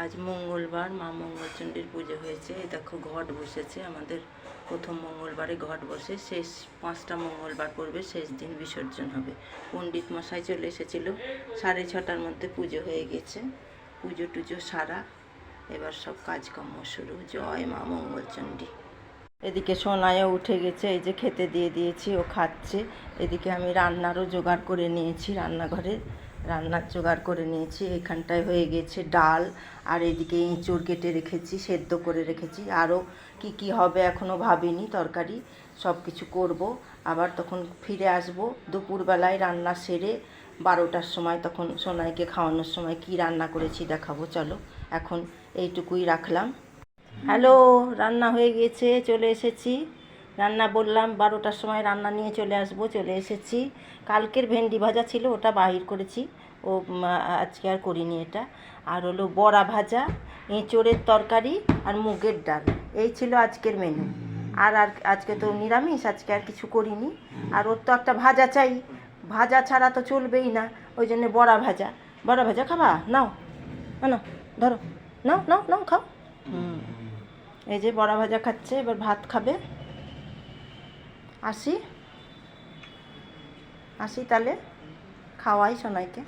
আজ মঙ্গলবার, মা মঙ্গলচণ্ডীর পুজো হয়েছে। এই দেখো ঘট বসেছে। আমাদের প্রথম মঙ্গলবারে ঘট বসে, শেষ 5টা মঙ্গলবার পড়বে, শেষ দিন বিসর্জন হবে। পণ্ডিত মশাই চলে এসেছিল, 6:30টার মধ্যে পুজো হয়ে গেছে। পুজো টুজো সারা, এবার সব কাজকর্ম শুরু। জয় মা মঙ্গলচণ্ডী। এদিকে সোনায়ও উঠে গেছে, এই যে খেতে দিয়ে দিয়েছি, ও খাচ্ছে। এদিকে আমি রান্নারও জোগাড় করে নিয়েছি, রান্নাঘরে রান্নার জোগাড় করে নিয়েছি। এখানটায় হয়ে গেছে ডাল, আর এদিকে এঁচোড় কেটে রেখেছি, সেদ্ধ করে রেখেছি। আরও কি কি হবে এখনও ভাবিনি, তরকারি সব কিছু করব। আবার তখন ফিরে আসব দুপুরবেলায় রান্না সেরে 12টার সময়, তখন সোনাইকে খাওয়ানোর সময় কি রান্না করেছি দেখাবো। চলো, এখন এইটুকুই রাখলাম। হ্যালো, রান্না হয়ে গিয়েছে, চলে এসেছি। রান্না বললাম 12টার সময় রান্না নিয়ে চলে আসবো, চলে এসেছি। কালকের ভেন্ডি ভাজা ছিল, ওটা বাহির করেছি, ও আজকে আর করিনি এটা। আর হলো বড়া ভাজা, এঁচোড়ের তরকারি আর মুগের ডাল, এই ছিল আজকের মেনু। আর আজকে তো নিরামিষ, আজকে আর কিছু করিনি। আর ওর তো একটা ভাজা চাই, ভাজা ছাড়া তো চলবেই না, ওই জন্য বড়া ভাজা। বড়া ভাজা খাবা? নাও নাও, ধরো, নাও নাও নাও, খাও। এই যে বড়া ভাজা খাচ্ছে, এবার ভাত খাবে। আসি তাহলে, খাওয়াই সোনাইকে।